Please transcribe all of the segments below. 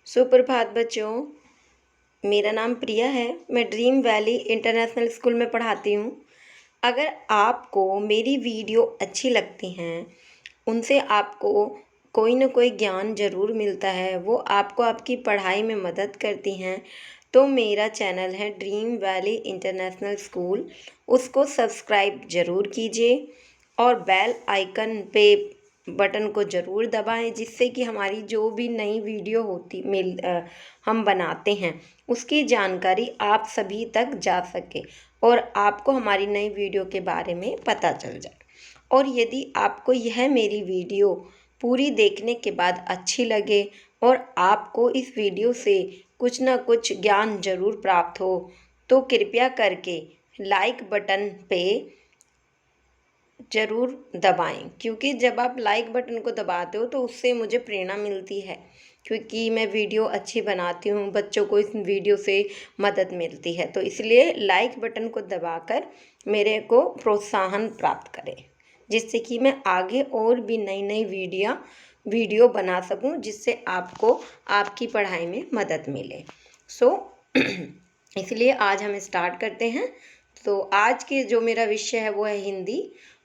सुप्रभात बच्चों। मेरा नाम प्रिया है। मैं ड्रीम वैली इंटरनेशनल स्कूल में पढ़ाती हूँ। अगर आपको मेरी वीडियो अच्छी लगती हैं, उनसे आपको कोई ना कोई ज्ञान ज़रूर मिलता है, वो आपको आपकी पढ़ाई में मदद करती हैं, तो मेरा चैनल है ड्रीम वैली इंटरनेशनल स्कूल, उसको सब्सक्राइब ज़रूर कीजिए और बेल आइकन पे बटन को ज़रूर दबाएं, जिससे कि हमारी जो भी नई वीडियो हम बनाते हैं उसकी जानकारी आप सभी तक जा सके और आपको हमारी नई वीडियो के बारे में पता चल जाए। और यदि आपको यह मेरी वीडियो पूरी देखने के बाद अच्छी लगे और आपको इस वीडियो से कुछ ना कुछ ज्ञान ज़रूर प्राप्त हो, तो कृपया करके लाइक बटन पे ज़रूर दबाएं, क्योंकि जब आप लाइक बटन को दबाते हो तो उससे मुझे प्रेरणा मिलती है, क्योंकि मैं वीडियो अच्छी बनाती हूँ, बच्चों को इस वीडियो से मदद मिलती है। तो इसलिए लाइक बटन को दबाकर मेरे को प्रोत्साहन प्राप्त करें, जिससे कि मैं आगे और भी नई नई वीडियो बना सकूँ, जिससे आपको आपकी पढ़ाई में मदद मिले। इसलिए आज हम स्टार्ट करते हैं। तो आज के जो मेरा विषय है वो है हिंदी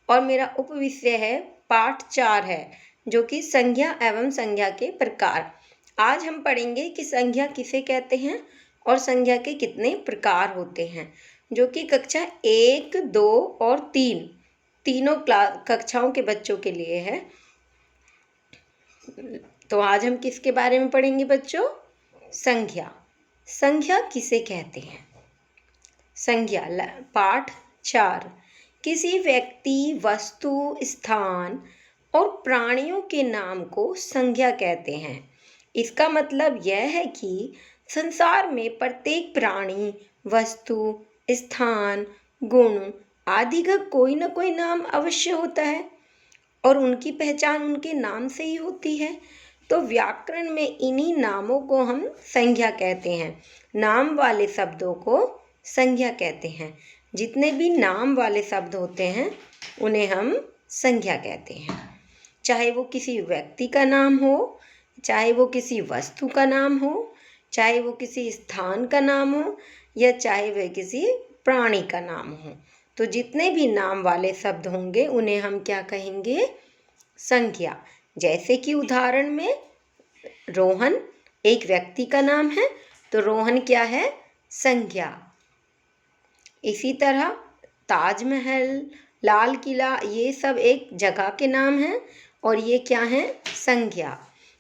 और मेरा उपविषय है पाठ 4 है, जो कि संज्ञा एवं संज्ञा के प्रकार। आज हम पढ़ेंगे कि संज्ञा किसे कहते हैं और संज्ञा के कितने प्रकार होते हैं, जो कि कक्षा 1, 2 और 3 तीनों कक्षाओं के बच्चों के लिए है। तो आज हम किसके बारे में पढ़ेंगे बच्चों? संज्ञा। संज्ञा किसे कहते हैं? संज्ञा पाठ 4। किसी व्यक्ति, वस्तु, स्थान और प्राणियों के नाम को संज्ञा कहते हैं। इसका मतलब यह है कि संसार में प्रत्येक प्राणी, वस्तु, स्थान, गुण आदि का कोई ना कोई नाम अवश्य होता है और उनकी पहचान उनके नाम से ही होती है। तो व्याकरण में इन्हीं नामों को हम संज्ञा कहते हैं। नाम वाले शब्दों को संज्ञा कहते हैं। जितने भी नाम वाले शब्द होते हैं उन्हें हम संज्ञा कहते हैं। चाहे वो किसी व्यक्ति का नाम हो, चाहे वो किसी वस्तु का नाम हो, चाहे वो किसी स्थान का नाम हो, या चाहे वह किसी प्राणी का नाम हो, तो जितने भी नाम वाले शब्द होंगे उन्हें हम क्या कहेंगे? संज्ञा। जैसे कि उदाहरण में रोहन एक व्यक्ति का नाम है, तो रोहन क्या है? संज्ञा। इसी तरह ताजमहल, लाल किला, ये सब एक जगह के नाम हैं और ये क्या हैं? संज्ञा।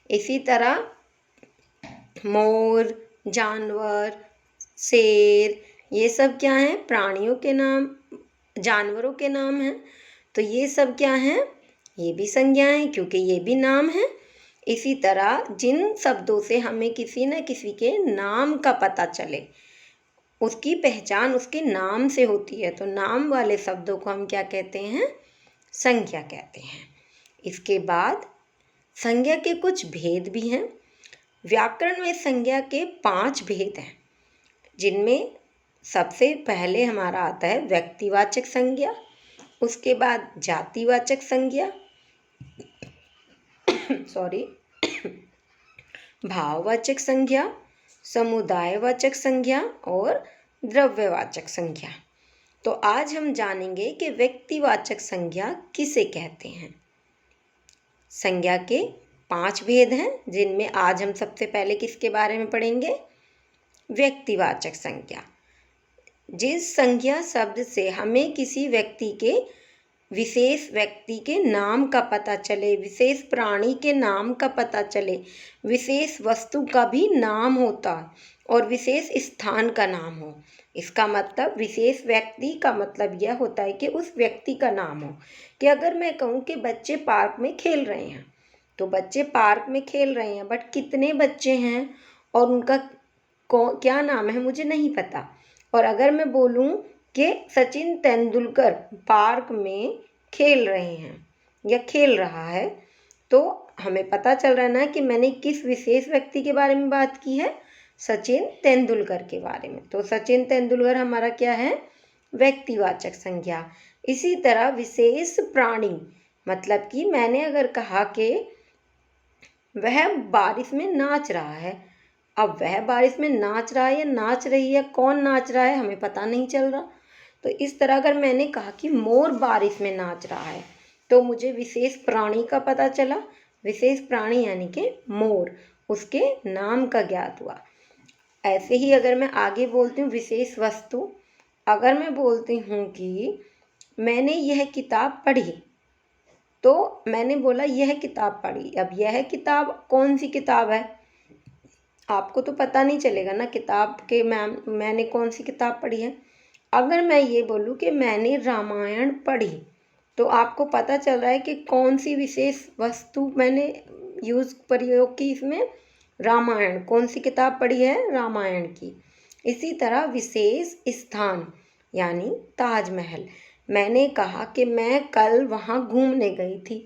इसी तरह मोर, जानवर, शेर, ये सब क्या हैं? प्राणियों के नाम, जानवरों के नाम हैं। तो ये सब क्या हैं? ये भी संज्ञाएं हैं, क्योंकि ये भी नाम हैं। इसी तरह जिन शब्दों से हमें किसी न किसी के नाम का पता चले, उसकी पहचान उसके नाम से होती है, तो नाम वाले शब्दों को हम क्या कहते हैं? संज्ञा कहते हैं। इसके बाद संज्ञा के कुछ भेद भी हैं। व्याकरण में संज्ञा के 5 भेद हैं, जिनमें सबसे पहले हमारा आता है व्यक्तिवाचक संज्ञा, उसके बाद जातिवाचक संज्ञा भाववाचक संज्ञा, समुदायवाचक संज्ञा और द्रव्यवाचक संज्ञा। तो आज हम जानेंगे कि व्यक्तिवाचक संज्ञा किसे कहते हैं। संज्ञा के 5 भेद हैं, जिनमें आज हम सबसे पहले किसके बारे में पढ़ेंगे? व्यक्तिवाचक संज्ञा। जिस संज्ञा शब्द से हमें किसी विशेष व्यक्ति के नाम का पता चले, विशेष प्राणी के नाम का पता चले, विशेष वस्तु का भी नाम होता और विशेष स्थान का नाम हो। इसका मतलब विशेष व्यक्ति का मतलब यह होता है कि उस व्यक्ति का नाम हो। कि अगर मैं कहूँ कि बच्चे पार्क में खेल रहे हैं, तो बच्चे पार्क में खेल रहे हैं, बट कितने बच्चे हैं और उनका क्या नाम है मुझे नहीं पता। और अगर मैं बोलूँ कि सचिन तेंदुलकर पार्क में खेल रहे हैं या खेल रहा है, तो हमें पता चल रहा है ना कि मैंने किस विशेष व्यक्ति के बारे में बात की है? सचिन तेंदुलकर के बारे में। तो सचिन तेंदुलकर हमारा क्या है? व्यक्तिवाचक संज्ञा। इसी तरह विशेष प्राणी, मतलब कि मैंने अगर कहा कि वह बारिश में नाच रहा है, अब वह बारिश में नाच रहा है या नाच रही है, कौन नाच रहा है हमें पता नहीं चल रहा। तो इस तरह अगर मैंने कहा कि मोर बारिश में नाच रहा है तो मुझे विशेष प्राणी का पता चला। विशेष प्राणी यानी कि मोर, उसके नाम का ज्ञात हुआ। ऐसे ही अगर मैं आगे बोलती हूँ विशेष वस्तु, अगर मैं बोलती हूँ कि मैंने यह किताब पढ़ी, तो मैंने बोला यह किताब पढ़ी। अब यह किताब कौन सी किताब है, आपको तो पता नहीं चलेगा ना किताब के मैंने कौन सी किताब पढ़ी है। अगर मैं ये बोलूँ कि मैंने रामायण पढ़ी, तो आपको पता चल रहा है कि कौन सी विशेष वस्तु मैंने प्रयोग की इसमें, रामायण। कौन सी किताब पढ़ी है, रामायण की। इसी तरह विशेष स्थान यानी ताजमहल, मैंने कहा कि मैं कल वहाँ घूमने गई थी।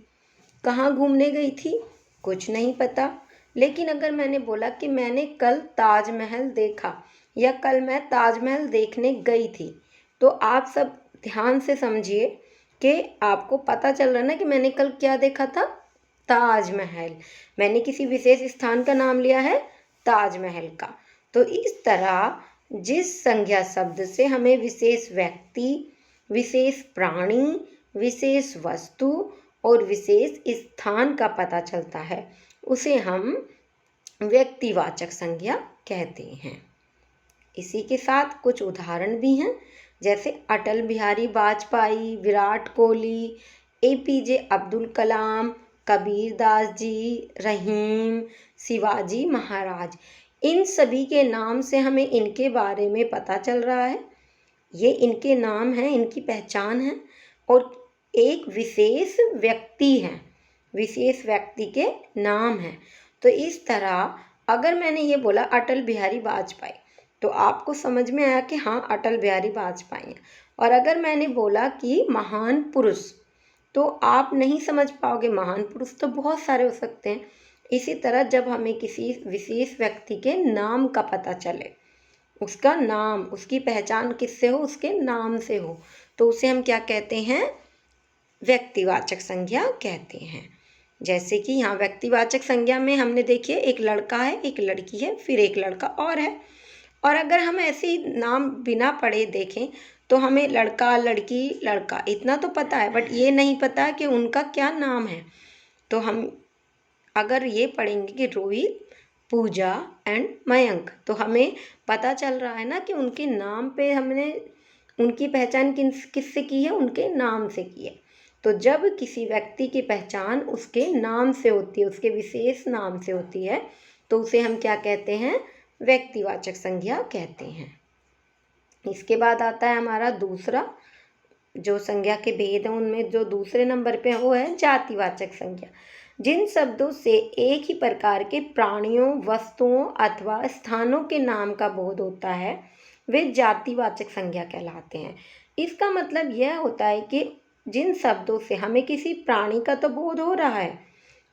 कहाँ घूमने गई थी, कुछ नहीं पता। लेकिन अगर मैंने बोला कि मैंने कल ताजमहल देखा या कल मैं ताजमहल देखने गई थी, तो आप सब ध्यान से समझिए कि आपको पता चल रहा है ना कि मैंने कल क्या देखा था, ताजमहल। मैंने किसी विशेष स्थान का नाम लिया है, ताजमहल का। तो इस तरह जिस संज्ञा शब्द से हमें विशेष व्यक्ति, विशेष प्राणी, विशेष वस्तु और विशेष स्थान का पता चलता है, उसे हम व्यक्तिवाचक संज्ञा कहते हैं। इसी के साथ कुछ उदाहरण भी हैं, जैसे अटल बिहारी वाजपेयी, विराट कोहली, APJ अब्दुल कलाम, कबीर दास जी, रहीम, शिवाजी महाराज। इन सभी के नाम से हमें इनके बारे में पता चल रहा है। ये इनके नाम हैं, इनकी पहचान है और एक विशेष व्यक्ति हैं, विशेष व्यक्ति के नाम हैं। तो इस तरह अगर मैंने ये बोला अटल बिहारी वाजपेयी, तो आपको समझ में आया कि हाँ अटल बिहारी वाजपेयी हैं। और अगर मैंने बोला कि महान पुरुष, तो आप नहीं समझ पाओगे, महान पुरुष तो बहुत सारे हो सकते हैं। इसी तरह जब हमें किसी विशेष व्यक्ति के नाम का पता चले, उसका नाम, उसकी पहचान किससे हो, उसके नाम से हो, तो उसे हम क्या कहते हैं, व्यक्तिवाचक संज्ञा कहते हैं। जैसे कि यहाँ व्यक्तिवाचक संज्ञा में हमने देखिए एक लड़का है, एक लड़की है, फिर एक लड़का और है। और अगर हम ऐसे ही नाम बिना पढ़े देखें तो हमें लड़का, लड़की, लड़का इतना तो पता है, बट ये नहीं पता कि उनका क्या नाम है। तो हम अगर ये पढ़ेंगे कि रोहित, पूजा एंड मयंक, तो हमें पता चल रहा है ना कि उनके नाम पे हमने उनकी पहचान किससे की है, उनके नाम से की है। तो जब किसी व्यक्ति की पहचान उसके नाम से होती है, उसके विशेष नाम से होती है, तो उसे हम क्या कहते हैं, व्यक्तिवाचक संज्ञा कहते हैं। इसके बाद आता है हमारा दूसरा, जो संज्ञा के भेद हैं उनमें जो दूसरे नंबर पे है वो है जातिवाचक संज्ञा। जिन शब्दों से एक ही प्रकार के प्राणियों, वस्तुओं अथवा स्थानों के नाम का बोध होता है, वे जातिवाचक संज्ञा कहलाते हैं। इसका मतलब यह होता है कि जिन शब्दों से हमें किसी प्राणी का तो बोध हो रहा है,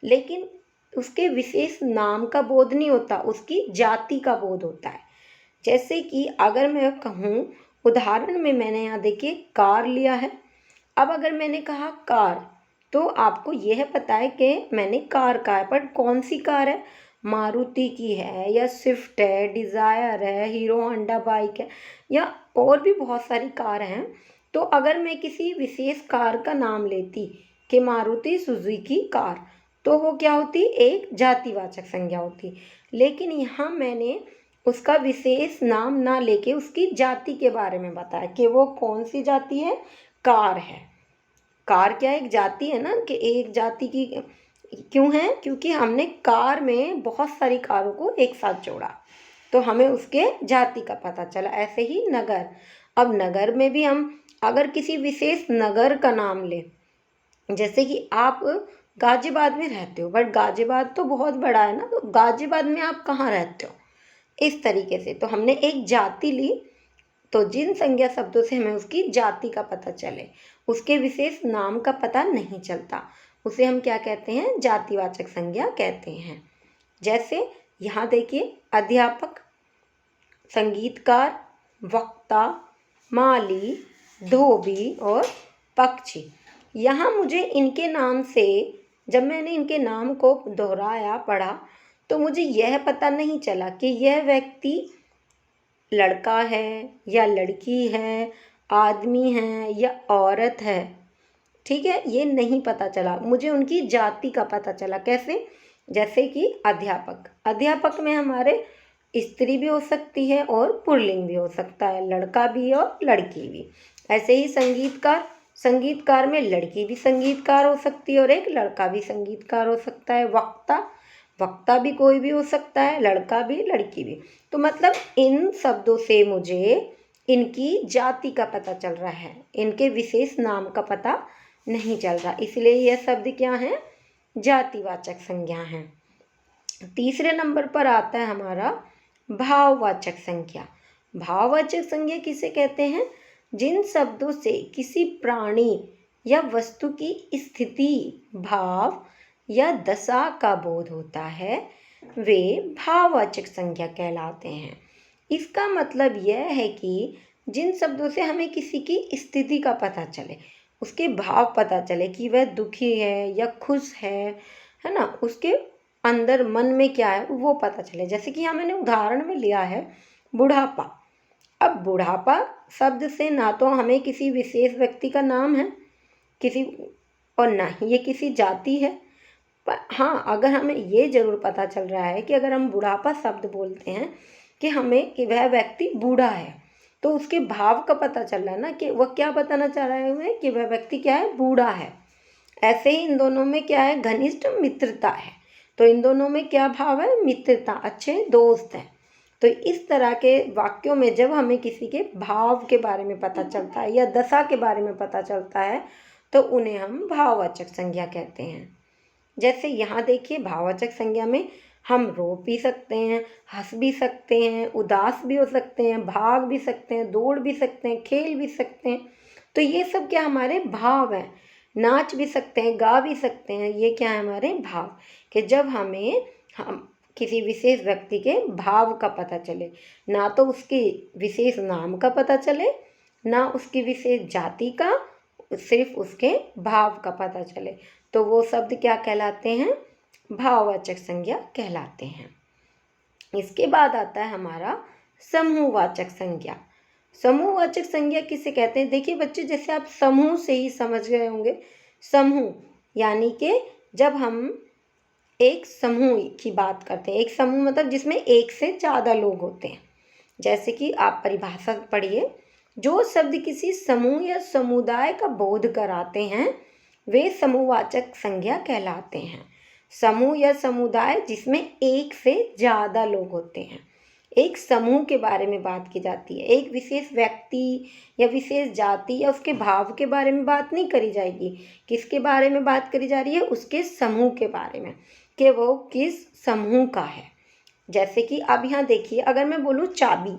लेकिन उसके विशेष नाम का बोध नहीं होता, उसकी जाति का बोध होता है। जैसे कि अगर मैं कहूँ, उदाहरण में मैंने यहाँ देखिए कार लिया है। अब अगर मैंने कहा कार, तो आपको यह पता है कि मैंने कार कहा है, पर कौन सी कार है, मारुति की है या स्विफ्ट है, डिज़ायर है, हीरो होंडा बाइक है, या और भी बहुत सारी कार हैं। तो अगर मैं किसी विशेष कार का नाम लेती कि मारुति सुजुकी कार, तो वो क्या होती, एक जातिवाचक संज्ञा होती। लेकिन यहाँ मैंने उसका विशेष नाम ना लेके उसकी जाति के बारे में बताया कि वो कौन सी जाति है, कार है। कार क्या एक जाति है ना, कि एक जाति की क्यों है, क्योंकि हमने कार में बहुत सारी कारों को एक साथ जोड़ा, तो हमें उसके जाति का पता चला। ऐसे ही नगर, अब नगर में भी हम अगर किसी विशेष नगर का नाम लें, जैसे कि आप गाजियाबाद में रहते हो, बट गाजियाबाद तो बहुत बड़ा है ना, तो गाजियाबाद में आप कहाँ रहते हो, इस तरीके से तो हमने एक जाति ली। तो जिन संज्ञा शब्दों से हमें उसकी जाति का पता चले, उसके विशेष नाम का पता नहीं चलता, उसे हम क्या कहते हैं, जातिवाचक संज्ञा कहते हैं। जैसे यहाँ देखिए अध्यापक, संगीतकार, वक्ता, माली, धोबी और पक्षी। यहाँ मुझे इनके नाम से, जब मैंने इनके नाम को दोहराया, पढ़ा, तो मुझे यह पता नहीं चला कि यह व्यक्ति लड़का है या लड़की है, आदमी है या औरत है, ठीक है, ये नहीं पता चला। मुझे उनकी जाति का पता चला। कैसे? जैसे कि अध्यापक, अध्यापक में हमारे स्त्री भी हो सकती है और पुल्लिंग भी हो सकता है, लड़का भी और लड़की भी। ऐसे ही संगीतकार, संगीतकार में लड़की भी संगीतकार हो सकती है और एक लड़का भी संगीतकार हो सकता है। वक्ता, वक्ता भी कोई भी हो सकता है, लड़का भी लड़की भी। तो मतलब इन शब्दों से मुझे इनकी जाति का पता चल रहा है, इनके विशेष नाम का पता नहीं चल रहा, इसलिए यह शब्द क्या है? जातिवाचक संज्ञा है। तीसरे नंबर पर आता है हमारा भाववाचक संज्ञा। भाववाचक संज्ञा किसे कहते हैं? जिन शब्दों से किसी प्राणी या वस्तु की स्थिति, भाव या दशा का बोध होता है, वे भाववाचक संज्ञा कहलाते हैं। इसका मतलब यह है कि जिन शब्दों से हमें किसी की स्थिति का पता चले, उसके भाव पता चले कि वह दुखी है या खुश है ना, उसके अंदर मन में क्या है वो पता चले। जैसे कि यहाँ मैंने उदाहरण में लिया है बुढ़ापा। अब बुढ़ापा शब्द से ना तो हमें किसी विशेष व्यक्ति का नाम है किसी, और ना ही ये किसी जाति है, पर हाँ, अगर हमें ये ज़रूर पता चल रहा है कि अगर हम बुढ़ापा शब्द बोलते हैं कि हमें कि वह व्यक्ति बूढ़ा है, तो उसके भाव का पता चल रहा है ना कि वह क्या बताना चाह रहा है हमें कि वह व्यक्ति क्या है? बूढ़ा है। ऐसे ही इन दोनों में क्या है? घनिष्ठ मित्रता है। तो इन दोनों में क्या भाव है? मित्रता, अच्छे दोस्त हैं। तो इस तरह के वाक्यों में जब हमें किसी के भाव के बारे में पता चलता है या दशा के बारे में पता चलता है, तो उन्हें हम भाववाचक संज्ञा कहते हैं। जैसे यहाँ देखिए, भाववाचक संज्ञा में हम रो भी सकते हैं, हंस भी सकते हैं, उदास भी हो सकते हैं, भाग भी सकते हैं, दौड़ भी सकते हैं, खेल भी सकते हैं। तो ये सब क्या हमारे भाव हैं। नाच भी सकते हैं, गा भी सकते हैं, ये क्या है? हमारे भाव। कि जब हमें हम किसी विशेष व्यक्ति के भाव का पता चले, ना तो उसके विशेष नाम का पता चले, ना उसकी विशेष जाति का, सिर्फ उसके भाव का पता चले, तो वो शब्द क्या कहलाते हैं? भाववाचक संज्ञा कहलाते हैं। इसके बाद आता है हमारा समूहवाचक संज्ञा। समूहवाचक संज्ञा किसे कहते हैं? देखिए बच्चे, जैसे आप समूह से ही समझ गए होंगे। समूह यानी कि जब हम एक समूह की बात करते हैं, एक समूह मतलब जिसमें एक से ज़्यादा लोग होते हैं। जैसे कि आप परिभाषा पढ़िए, जो शब्द किसी समूह या समुदाय का बोध कराते हैं वे समूहवाचक संज्ञा कहलाते हैं। समूह या समुदाय जिसमें एक से ज़्यादा लोग होते हैं। एक समूह के बारे में बात की जाती है, एक विशेष व्यक्ति या विशेष जाति या उसके भाव के बारे में बात नहीं करी जाएगी। किसके बारे में बात करी जा रही है? उसके समूह के बारे में, कि वो किस समूह का है। जैसे कि अब यहाँ देखिए, अगर मैं बोलूँ चाबी,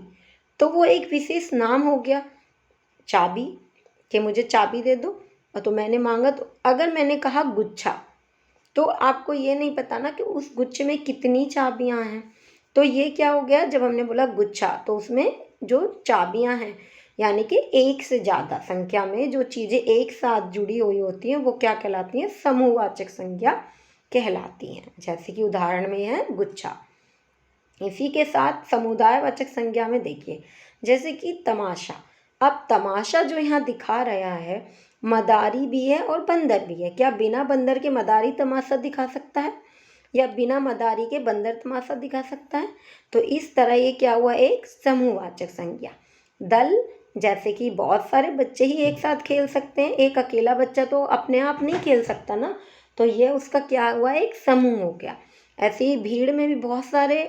तो वो एक विशेष नाम हो गया चाबी, कि मुझे चाबी दे दो, और तो मैंने मांगा। तो अगर मैंने कहा गुच्छा, तो आपको ये नहीं पता ना कि उस गुच्छे में कितनी चाबियां हैं। तो ये क्या हो गया? जब हमने बोला गुच्छा, तो उसमें जो चाबियां हैं यानी कि एक से ज़्यादा संख्या में जो चीज़ें एक साथ जुड़ी हुई होती हैं वो क्या कहलाती हैं? समूहवाचक संज्ञा कहलाती हैं। जैसे कि उदाहरण में है गुच्छा। इसी के साथ समुदायवाचक संज्ञा में देखिए, जैसे कि तमाशा। अब तमाशा जो यहाँ दिखा रहा है, मदारी भी है और बंदर भी है। क्या बिना बंदर के मदारी तमाशा दिखा सकता है, या बिना मदारी के बंदर तमाशा दिखा सकता है? तो इस तरह ये क्या हुआ? एक समूहवाचक संज्ञा। दल, जैसे कि बहुत सारे बच्चे ही एक साथ खेल सकते हैं, एक अकेला बच्चा तो अपने आप नहीं खेल सकता ना, तो ये उसका क्या हुआ? एक समूह हो गया। ऐसे ही भीड़ में भी बहुत सारे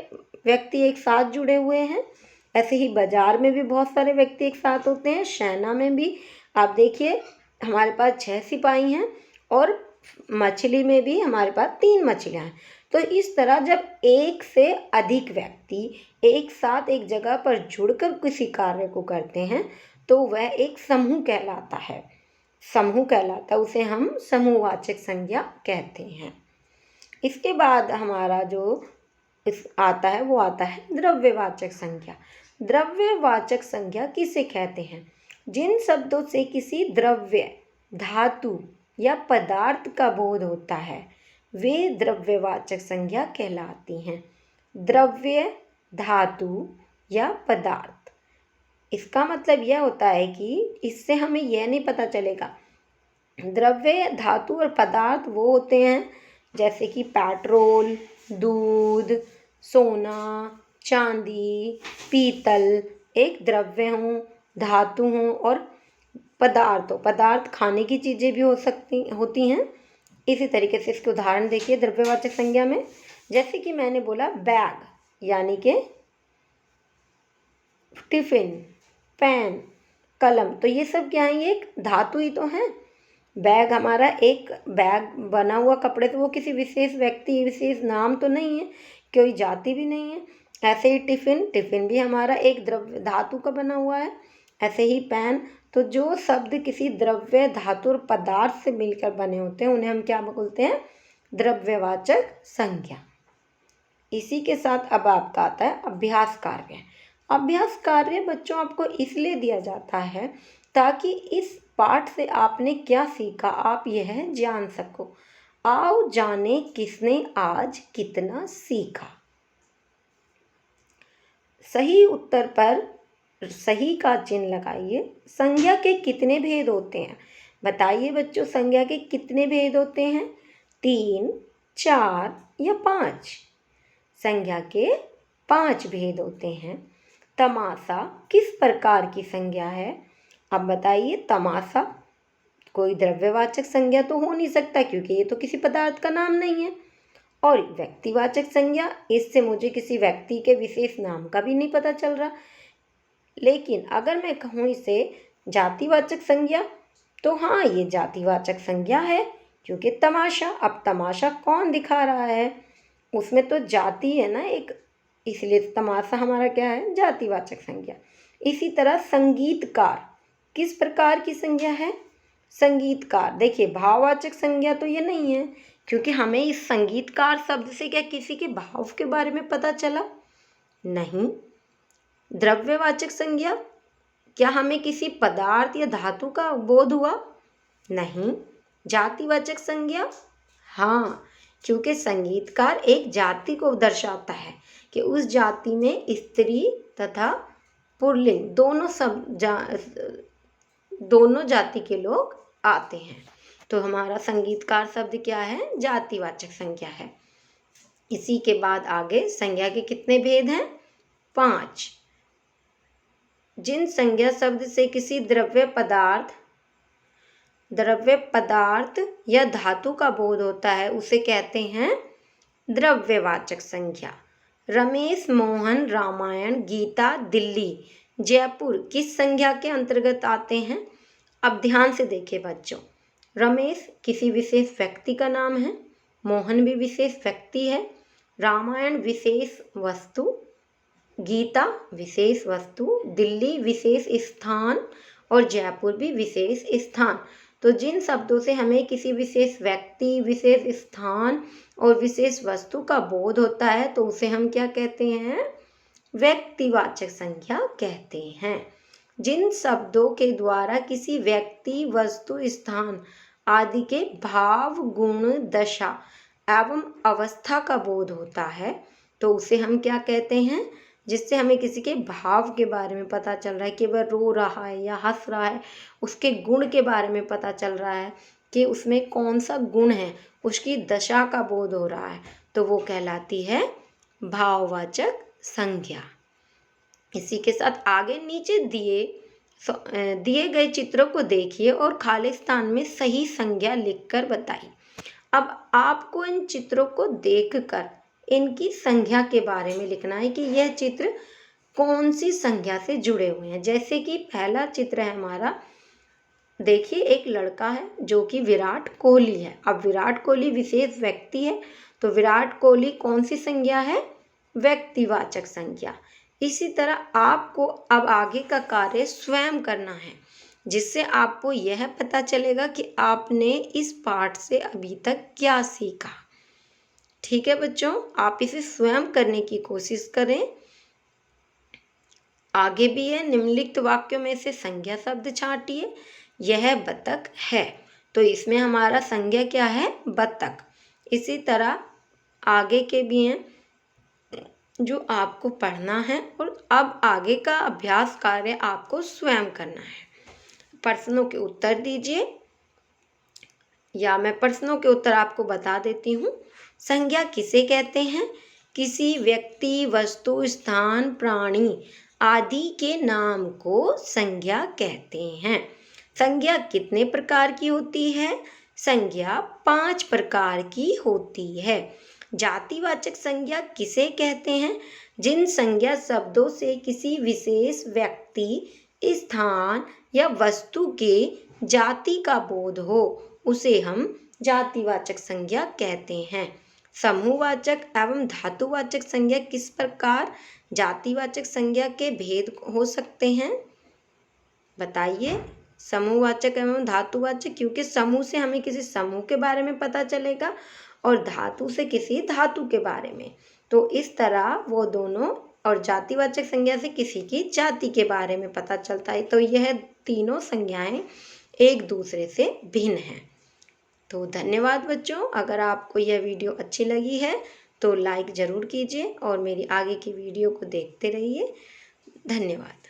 व्यक्ति एक साथ जुड़े हुए हैं। ऐसे ही बाजार में भी बहुत सारे व्यक्ति एक साथ होते हैं। सेना में भी आप देखिए, हमारे पास 6 सिपाही हैं, और मछली में भी हमारे पास 3 मछलियाँ हैं। तो इस तरह जब एक से अधिक व्यक्ति एक साथ एक जगह पर जुड़कर किसी कार्य को करते हैं तो वह एक समूह कहलाता है। समूह कहलाता है, उसे हम समूहवाचक संज्ञा कहते हैं। इसके बाद हमारा जो आता है वो आता है द्रव्यवाचक संज्ञा। द्रव्यवाचक संज्ञा किसे कहते हैं? जिन शब्दों से किसी द्रव्य, धातु या पदार्थ का बोध होता है वे द्रव्यवाचक संज्ञा कहलाती हैं। द्रव्य, धातु या पदार्थ। इसका मतलब यह होता है कि इससे हमें यह नहीं पता चलेगा। द्रव्य, धातु और पदार्थ वो होते हैं जैसे कि पेट्रोल, दूध, सोना, चांदी, पीतल एक द्रव्य हों, धातु हों और पदार्थ खाने की चीज़ें भी होती हैं। इसी तरीके से इसके उदाहरण देखिए द्रव्यवाचक संज्ञा में। जैसे कि मैंने बोला बैग यानी कि टिफिन, पेन, कलम, तो ये सब क्या है, ये एक धातु ही तो है। बैग हमारा एक बैग बना हुआ कपड़े, तो वो किसी विशेष व्यक्ति, विशेष नाम तो नहीं है, कोई जाति भी नहीं है। ऐसे ही टिफिन भी हमारा एक द्रव्य धातु का बना हुआ है। ऐसे ही पेन, तो जो शब्द किसी द्रव्य, धातु और पदार्थ से मिलकर बने होते हैं उन्हें हम क्या बोलते हैं, द्रव्यवाचक संज्ञा। इसी के साथ अब आपका आता है अभ्यास कार्य। अभ्यास कार्य बच्चों आपको इसलिए दिया जाता है ताकि इस पाठ से आपने क्या सीखा आप यह जान सको। आओ जाने किसने आज कितना सीखा। सही उत्तर पर सही का चिन्ह लगाइए। संज्ञा के कितने भेद होते हैं, बताइए बच्चों, संज्ञा के कितने भेद होते हैं, 3, 4 या 5? संज्ञा के 5 भेद होते हैं। तमाशा किस प्रकार की संज्ञा है? अब बताइए, तमाशा कोई द्रव्यवाचक संज्ञा तो हो नहीं सकता क्योंकि ये तो किसी पदार्थ का नाम नहीं है। और व्यक्तिवाचक संज्ञा, इससे मुझे किसी व्यक्ति के विशेष नाम का भी नहीं पता चल रहा। लेकिन अगर मैं कहूँ इसे जातिवाचक संज्ञा, तो हाँ ये जातिवाचक संज्ञा है क्योंकि तमाशा, अब तमाशा कौन दिखा रहा है, उसमें तो जाति है ना एक, इसलिए तमाशा हमारा क्या है, जातिवाचक संज्ञा। इसी तरह संगीतकार किस प्रकार की संज्ञा है? संगीतकार, देखिए भाववाचक संज्ञा तो ये नहीं है क्योंकि हमें इस संगीतकार शब्द से क्या किसी के भाव के बारे में पता चला? नहीं। द्रव्यवाचक संज्ञा, क्या हमें किसी पदार्थ या धातु का बोध हुआ? नहीं। जातिवाचक संज्ञा, हाँ, क्योंकि संगीतकार एक जाति को दर्शाता है कि उस जाति में स्त्री तथा पुल्लिंग दोनों जाति के लोग आते हैं। तो हमारा संगीतकार शब्द क्या है, जातिवाचक संज्ञा है। इसी के बाद आगे संज्ञा के कितने भेद हैं? 5। जिन संज्ञा शब्द से किसी द्रव्य पदार्थ या धातु का बोध होता है उसे कहते हैं द्रव्यवाचक संज्ञा। रमेश, मोहन, रामायण, गीता, दिल्ली, जयपुर किस संज्ञा के अंतर्गत आते हैं? अब ध्यान से देखिए बच्चों, रमेश किसी विशेष व्यक्ति का नाम है, मोहन भी विशेष व्यक्ति है, रामायण विशेष वस्तु, गीता विशेष वस्तु, दिल्ली विशेष स्थान और जयपुर भी विशेष स्थान। तो जिन शब्दों से हमें किसी विशेष व्यक्ति, विशेष स्थान और विशेष वस्तु का बोध होता है तो उसे हम क्या कहते हैं? व्यक्तिवाचक संज्ञा कहते हैं। जिन शब्दों के द्वारा किसी व्यक्ति, वस्तु, स्थान आदि के भाव, गुण, दशा एवं अवस्था का बोध होता है तो उसे हम क्या कहते हैं? जिससे हमें किसी के भाव के बारे में पता चल रहा है कि वह रो रहा है या हंस रहा है, उसके गुण के बारे में पता चल रहा है कि उसमें कौन सा गुण है, उसकी दशा का बोध हो रहा है, तो वो कहलाती है भाववाचक संज्ञा। इसी के साथ आगे नीचे दिए गए चित्रों को देखिए और खाली स्थान में सही संज्ञा लिखकर बताइए। अब आपको इन चित्रों को देखकर इनकी संज्ञा के बारे में लिखना है कि यह चित्र कौन सी संज्ञा से जुड़े हुए हैं। जैसे कि पहला चित्र है हमारा, देखिए एक लड़का है जो कि विराट कोहली है। अब विराट कोहली विशेष व्यक्ति है तो विराट कोहली कौन सी संज्ञा है? व्यक्तिवाचक संज्ञा। इसी तरह आपको अब आगे का कार्य स्वयं करना है जिससे आपको यह पता चलेगा कि आपने इस पाठ से अभी तक क्या सीखा। ठीक है बच्चों, आप इसे स्वयं करने की कोशिश करें। आगे भी है, निम्नलिखित वाक्यों में से संज्ञा शब्द छांटिए। यह बतख है, तो इसमें हमारा संज्ञा क्या है? बतख। इसी तरह आगे के भी हैं जो आपको पढ़ना है और अब आगे का अभ्यास कार्य आपको स्वयं करना है। प्रश्नों के उत्तर दीजिए या मैं प्रश्नों के उत्तर आपको बता देती हूँ। संज्ञा किसे कहते हैं? किसी व्यक्ति, वस्तु, स्थान, प्राणी आदि के नाम को संज्ञा कहते हैं। संज्ञा कितने प्रकार की होती है? संज्ञा 5 प्रकार की होती है। जातिवाचक संज्ञा किसे कहते हैं? जिन संज्ञा शब्दों से किसी विशेष व्यक्ति, स्थान या वस्तु के जाति का बोध हो उसे हम जातिवाचक संज्ञा कहते हैं। समूहवाचक एवं धातुवाचक संज्ञा किस प्रकार जातिवाचक संज्ञा के भेद हो सकते हैं? बताइए। समूहवाचक एवं धातुवाचक, क्योंकि समूह से हमें किसी समूह के बारे में पता चलेगा और धातु से किसी धातु के बारे में। तो इस तरह वो दोनों, और जातिवाचक संज्ञा से किसी की जाति के बारे में पता चलता है। तो यह तीनों संज्ञाएं एक दूसरे से भिन्न हैं। तो धन्यवाद बच्चों। अगर आपको यह वीडियो अच्छी लगी है तो लाइक ज़रूर कीजिए और मेरी आगे की वीडियो को देखते रहिए। धन्यवाद।